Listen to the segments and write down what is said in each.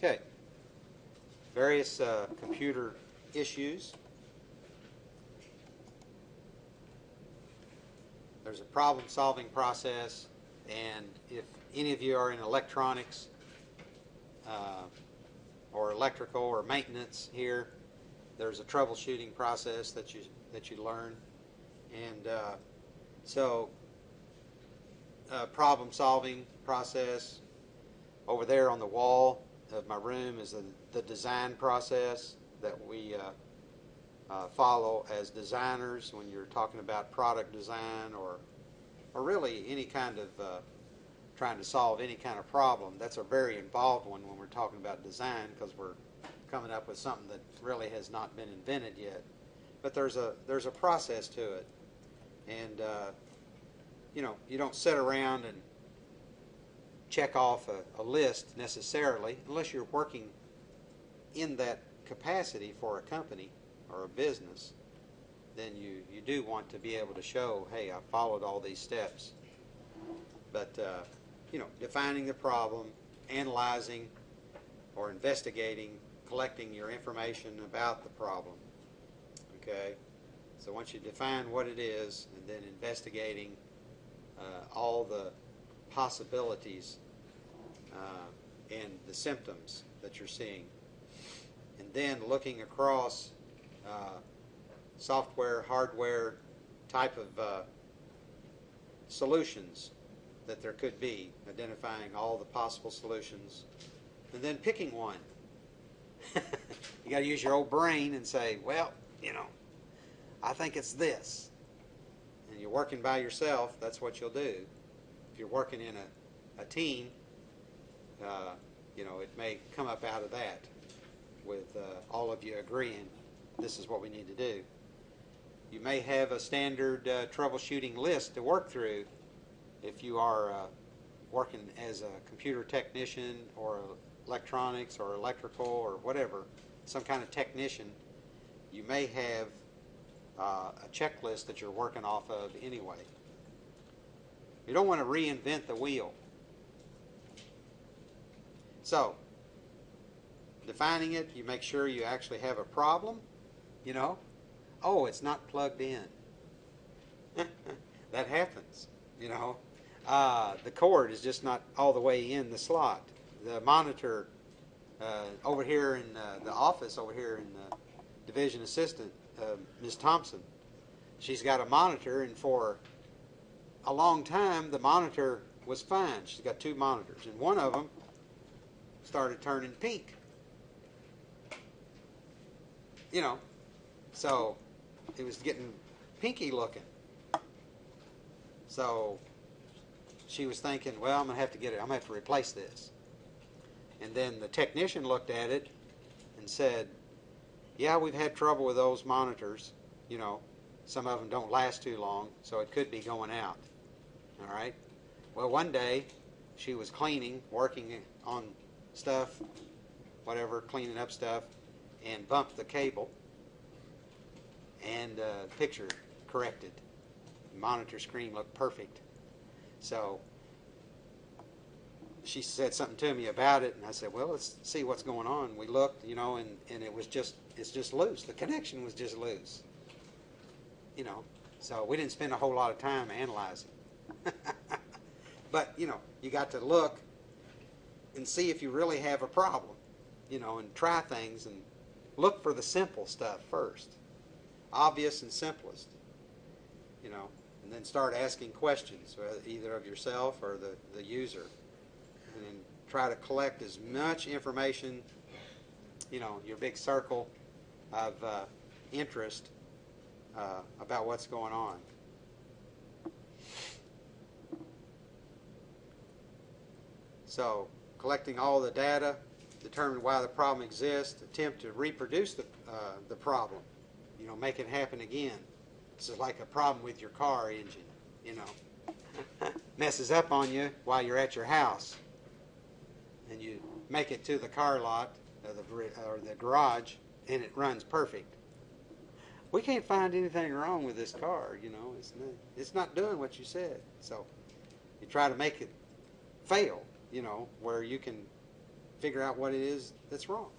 Okay. Various computer issues. There's a problem-solving process, and if any of you are in electronics or electrical or maintenance here, there's a troubleshooting process that you learn, and so problem-solving process. Over there on the wall of my room is the design process that we follow as designers when you're talking about product design or really any kind of trying to solve any kind of problem. That's a very involved one when we're talking about design, because we're coming up with something that really has not been invented yet. But there's a process to it, and you don't sit around and check off a list necessarily unless you're working in that capacity for a company or a business. Then you do want to be able to show, hey, I followed all these steps. But defining the problem, analyzing or investigating, collecting your information about the problem. Okay, so once you define what it is, and then investigating all the possibilities and the symptoms that you're seeing, and then looking across software, hardware type of solutions that there could be, identifying all the possible solutions, and then picking one. You got to use your old brain and say, well, I think it's this. And you're working by yourself, that's what you'll do. If you're working in a team, it may come up out of that with all of you agreeing this is what we need to do. You may have a standard troubleshooting list to work through if you are working as a computer technician or electronics or electrical or whatever, some kind of technician. You may have a checklist that you're working off of anyway. You don't want to reinvent the wheel. So, defining it, you make sure you actually have a problem. Oh, it's not plugged in. That happens. The cord is just not all the way in the slot. The monitor over here in the office, over here in the division assistant, Ms. Thompson, she's got a monitor, and for a long time the monitor was fine. She's got two monitors, and one of them started turning pink. So it was getting pinky looking. So she was thinking, well, I'm going to have to get it. I'm going to have to replace this. And then the technician looked at it and said, yeah, we've had trouble with those monitors. Some of them don't last too long, so it could be going out. All right. Well, one day she was cleaning, working on stuff, whatever, cleaning up stuff, and bumped the cable, and picture corrected. The monitor screen looked perfect. So she said something to me about it, and I said, well, let's see what's going on. We looked, and it's just loose. The connection was just loose. So we didn't spend a whole lot of time analyzing. But, you got to look and see if you really have a problem, and try things and look for the simple stuff first. Obvious and simplest, and then start asking questions, either of yourself or the user, and then try to collect as much information, your big circle of interest about what's going on. So, collecting all the data, determine why the problem exists, attempt to reproduce the problem, make it happen again. This is like a problem with your car engine, messes up on you while you're at your house, and you make it to the car lot or the garage, and it runs perfect. We can't find anything wrong with this car, it's not doing what you said. So you try to make it fail, where you can figure out what it is that's wrong.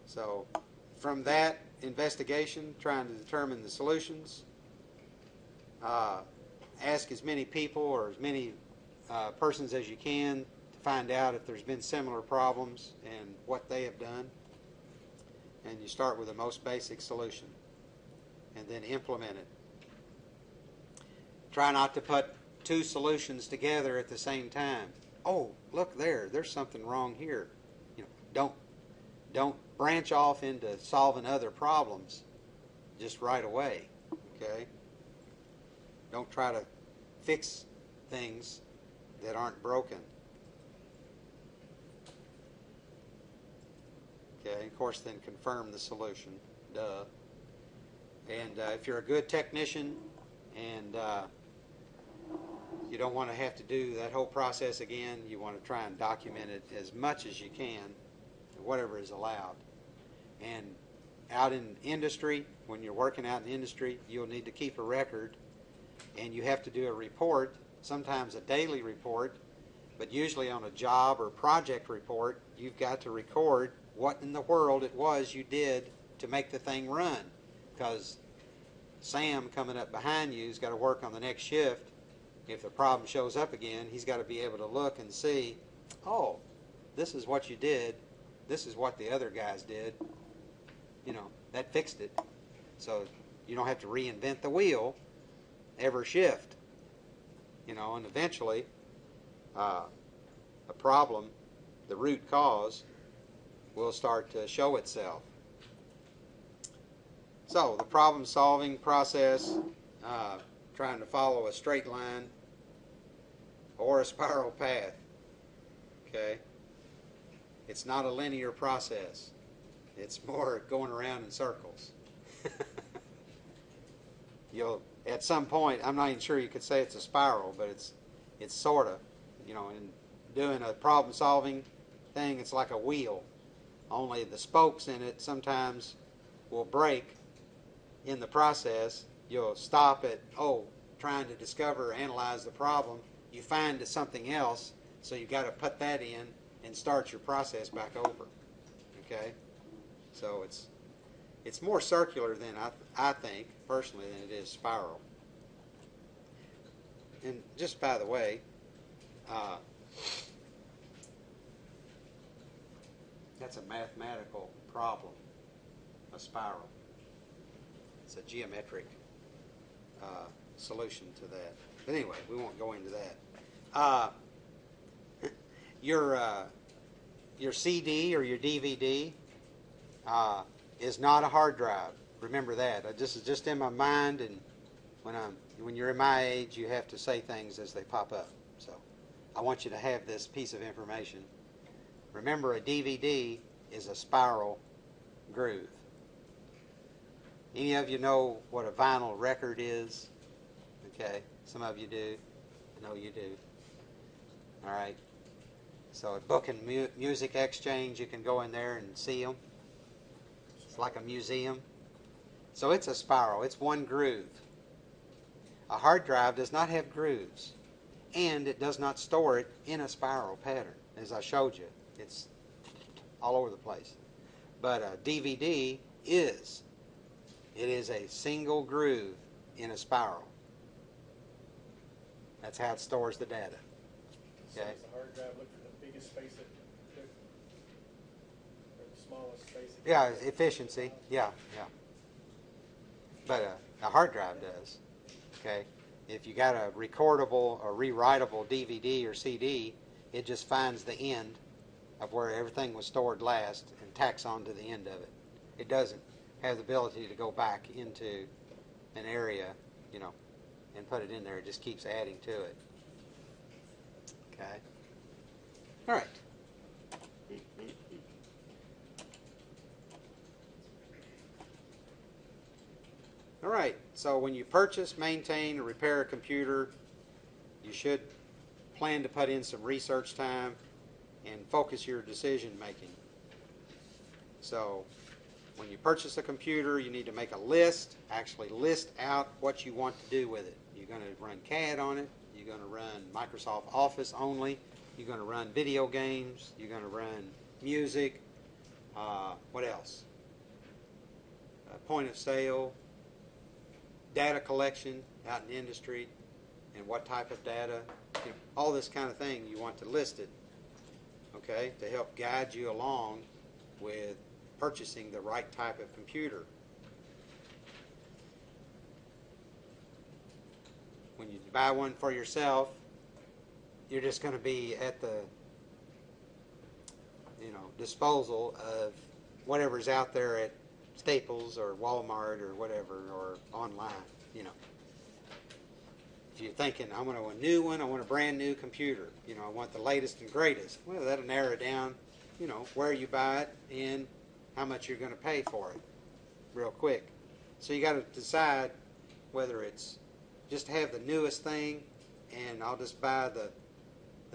So from that investigation, trying to determine the solutions, ask as many people or as many persons as you can to find out if there's been similar problems and what they have done. And you start with the most basic solution and then implement it. Try not to put two solutions together at the same time. Oh, look there, there's something wrong here. You know, don't branch off into solving other problems just right away, okay? Don't try to fix things that aren't broken. Okay, of course, then confirm the solution, duh. And if you're a good technician and you don't want to have to do that whole process again, you want to try and document it as much as you can, whatever is allowed. And out in industry, when you're working out in industry, you'll need to keep a record, and you have to do a report, sometimes a daily report, but usually on a job or project report, you've got to record what in the world it was you did to make the thing run. Because Sam coming up behind you has got to work on the next shift. If the problem shows up again, he's got to be able to look and see, oh, this is what you did. This is what the other guys did. You know, that fixed it. So you don't have to reinvent the wheel every shift. You know, and eventually a problem, the root cause, will start to show itself. So the problem-solving process, trying to follow a straight line or a spiral path. Okay? It's not a linear process. It's more going around in circles. You'll, at some point, I'm not even sure you could say it's a spiral, but it's sort of, you know, in doing a problem-solving thing, it's like a wheel. Only the spokes in it sometimes will break in the process. You'll stop at, trying to discover or analyze the problem. You find something else, so you've got to put that in and start your process back over. Okay? So it's more circular than I think, personally, than it is spiral. And just by the way, that's a mathematical problem, a spiral. It's a geometric solution to that. But anyway, we won't go into that. Your CD or your DVD is not a hard drive. Remember that. This is just in my mind, and when you're in my age, you have to say things as they pop up. So I want you to have this piece of information. Remember, a DVD is a spiral groove. Any of you know what a vinyl record is? Okay, some of you do. I know you do. All right. So at Book and Music Exchange, you can go in there and see them. It's like a museum. So it's a spiral. It's one groove. A hard drive does not have grooves, and it does not store it in a spiral pattern, as I showed you. It's all over the place. But a DVD is. It is a single groove in a spiral. That's how it stores the data. So Okay? does the hard drive look for the biggest space it took, or the smallest space it Yeah, took? efficiency. Yeah. But a hard drive does. Okay? If you got a recordable or rewritable DVD or CD, it just finds the end of where everything was stored last and tacks on to the end of it. It doesn't have the ability to go back into an area, you know, and put it in there. It just keeps adding to it. Okay? All right. All right, so when you purchase, maintain, or repair a computer, you should plan to put in some research time and focus your decision making. So when you purchase a computer, you need to make a list, actually list out what you want to do with it. You're going to run CAD on it, you're going to run Microsoft Office only, You're going to run video games. You're going to run music. What else? Point of sale, data collection out in the industry, and what type of data. You know, all this kind of thing, you want to list it, okay, to help guide you along with purchasing the right type of computer. When you buy one for yourself, you're just going to be at the disposal of whatever's out there at Staples or Walmart or whatever, or online. If you're thinking, I want a new one, I want a brand new computer, I want the latest and greatest, well, that'll narrow down, where you buy it and how much you're going to pay for it real quick. So you got to decide whether it's just have the newest thing and I'll just buy the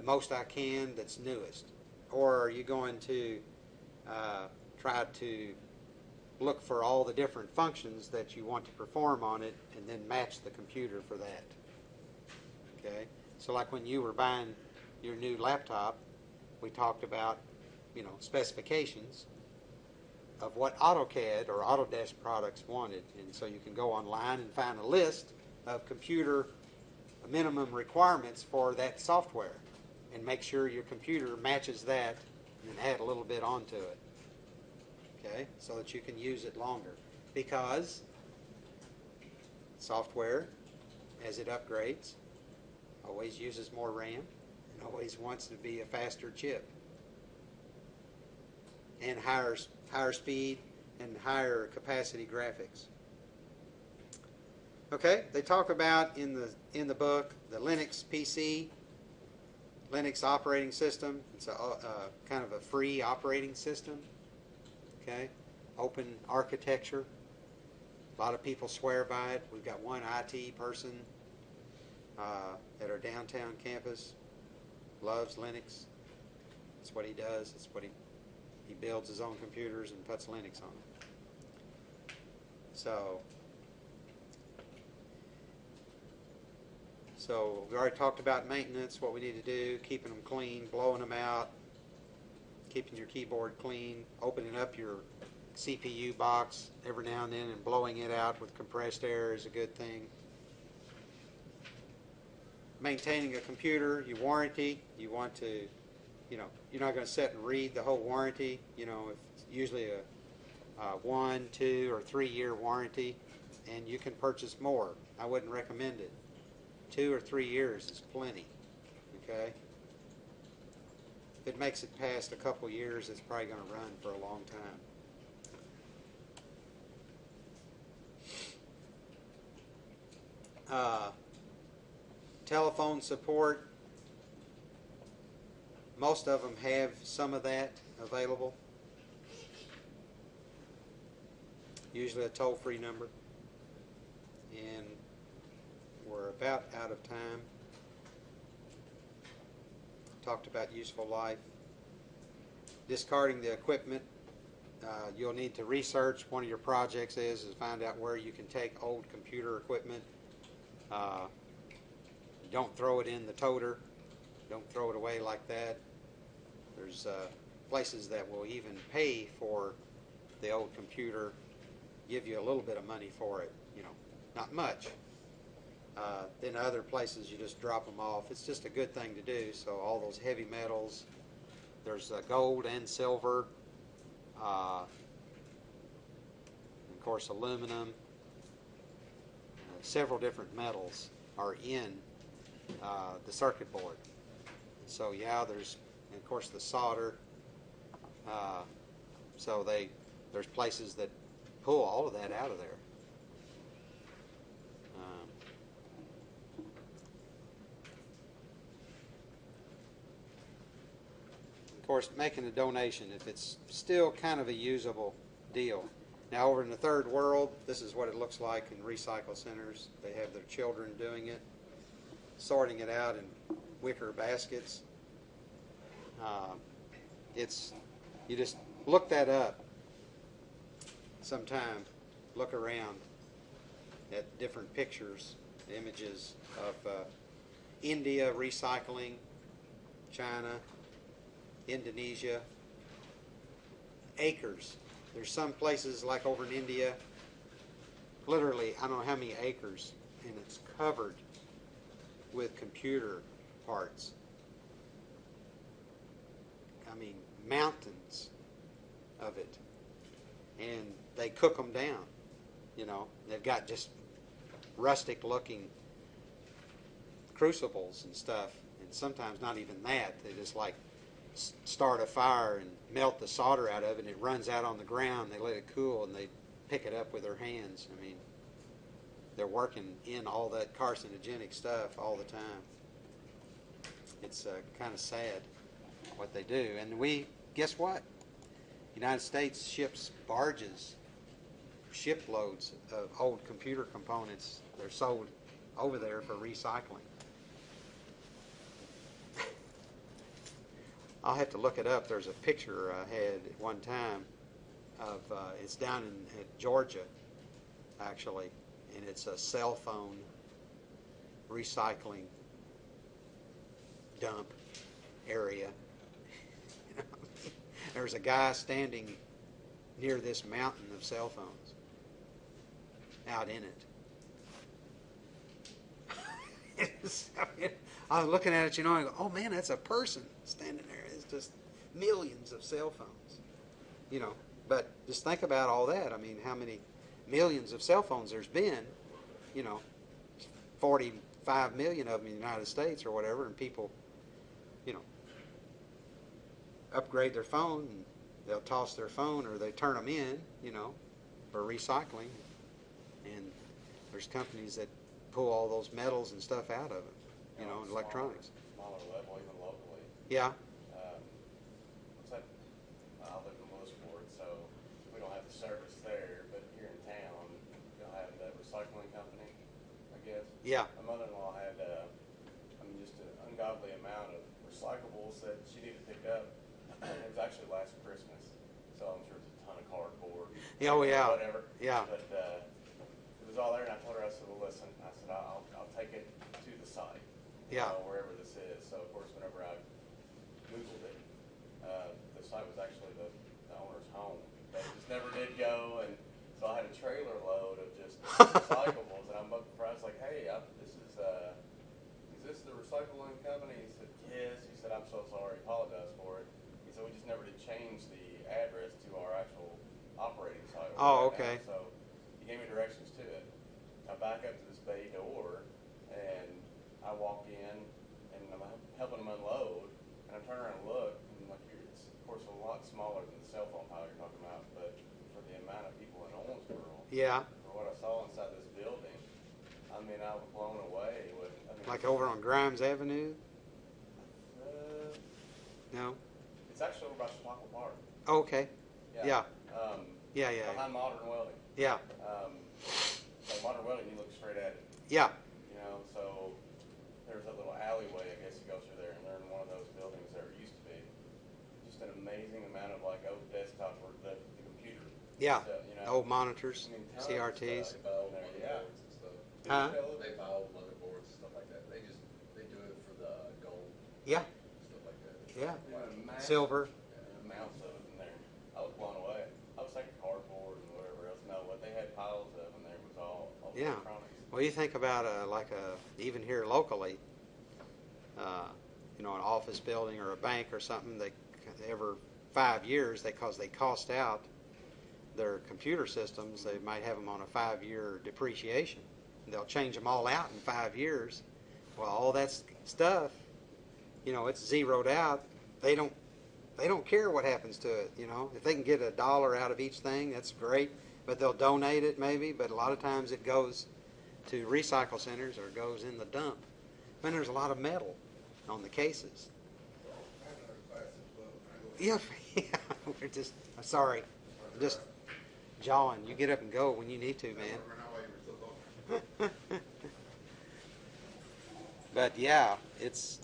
most I can that's newest, or are you going to try to look for all the different functions that you want to perform on it and then match the computer for that. Okay? So like when you were buying your new laptop, we talked about, specifications of what AutoCAD or Autodesk products wanted. And so you can go online and find a list of computer minimum requirements for that software and make sure your computer matches that and then add a little bit onto it. Okay, so that you can use it longer, because software, as it upgrades, always uses more RAM and always wants to be a faster chip and higher speed and higher capacity graphics. Okay, they talk about in the book the Linux PC, Linux operating system. It's a kind of a free operating system. Okay, open architecture. A lot of people swear by it. We've got one IT person at our downtown campus. Loves Linux. That's what he does. That's what he builds his own computers and puts Linux on them. So we already talked about maintenance, what we need to do, keeping them clean, blowing them out, keeping your keyboard clean, opening up your CPU box every now and then and blowing it out with compressed air is a good thing. Maintaining a computer, your warranty, you want to, you're not going to sit and read the whole warranty. If it's usually a 1, 2, or 3 year warranty, and you can purchase more. I wouldn't recommend it. 2 or 3 years is plenty. Okay. If it makes it past a couple years, it's probably going to run for a long time. Telephone support. Most of them have some of that available. Usually a toll-free number. And we're about out of time. Talked about useful life. Discarding the equipment. You'll need to research. One of your projects is find out where you can take old computer equipment. Don't throw it in the toter. Don't throw it away like that. There's places that will even pay for the old computer, give you a little bit of money for it, not much. Then other places you just drop them off. It's just a good thing to do. So all those heavy metals, there's gold and silver, and of course aluminum. Several different metals are in the circuit board. So yeah, there's, and of course, the solder. So there's places that pull all of that out of there. Of course, making a donation if it's still kind of a usable deal. Now, over in the third world, this is what it looks like in recycle centers. They have their children doing it, sorting it out in wicker baskets. You just look that up sometime. Look around at different pictures, images of India recycling, China, Indonesia. Acres. There's some places like over in India, literally, I don't know how many acres, and it's covered with computer parts. I mean, mountains of it. And they cook them down, you know. They've got just rustic looking crucibles and stuff, and sometimes not even that. They just like start a fire and melt the solder out of it, and it runs out on the ground. They let it cool, and they pick it up with their hands. I mean, they're working in all that carcinogenic stuff all the time. It's kind of sad what they do. And we, guess what? The United States ships barges, shiploads of old computer components. They're sold over there for recycling. I'll have to look it up. There's a picture I had at one time of, it's down in Georgia, actually, and it's a cell phone recycling dump area. There's a guy standing near this mountain of cell phones out in it. I was looking at it, you know, and I go, oh man, that's a person standing there. It's just millions of cell phones, you know. But just think about all that. I mean, how many millions of cell phones there's been, you know, 45 million of them in the United States or whatever, and people, you know, upgrade their phone, and they'll toss their phone or they turn them in, you know, for recycling. And there's companies that pull all those metals and stuff out of it, you know, and electronics. Smaller level, even locally. Yeah. Looks like I live in Lewisport, so we don't have the service there, but here in town, you'll have that recycling company, I guess. Yeah. My mother-in-law had, just an ungodly amount of recyclables that she needed picked up. It was actually last Christmas, so I'm sure it's a ton of cardboard. Yeah, oh, yeah. Whatever. Yeah. But it was all there, and I told her, I said, well, listen, I said, I'll take it to the site, Yeah. wherever this is. So, of course, whenever I Googled it, the site was actually the owner's home. They just never did go, and so I had a trailer load of just recyclables, and I'm looking for, I was like, hey, is this the recycling company? He said, yes. He said, I'm so sorry, apologize for it. He said, we just never did change the address to our actual operating site. Oh, okay. Now. So he gave me directions to it. I back up to this bay door, and I walk in, and I'm helping them unload, and I turn around and look, and like it's of course a lot smaller than the cell phone pile you're talking about, but for the amount of people in Owensboro, Yeah. for what I saw inside this building, I mean, I was blown away with. I mean, Like over on Grimes Avenue? No? It's actually over by Chautauqua Park. Oh, okay. Yeah. Yeah, yeah. Behind Modern Welding. Yeah. So Modern Welding, you look straight at it. Yeah. You know, so there's a little alleyway, I guess, you go through there, and they're in one of those buildings there it used to be. Just an amazing amount of like old desktops or the computer. Yeah. Stuff, you know? Old monitors, I mean, tons of CRTs. stuff. They buy old Yeah. motherboards and stuff. Huh? They buy old motherboards and stuff like that. They do it for the gold, Yeah. stuff like that. Yeah. Massive Silver. amounts of it in there. I was blown away. I was thinking cardboard and whatever else. No, what they had piles of in there was all Yeah. electronics. Well, you think about even here locally, you know, an office building or a bank or something. Every 5 years, because they cost out their computer systems, they might have them on a 5-year depreciation. They'll change them all out in 5 years. Well, all that stuff, you know, it's zeroed out. They don't care what happens to it. You know, if they can get $1 out of each thing, that's great. But they'll donate it maybe. But a lot of times it goes to recycle centers or goes in the dump. And there's a lot of metal on the cases. Yeah, yeah. We're just sorry, I'm just jawing. You get up and go when you need to, man. But yeah, it's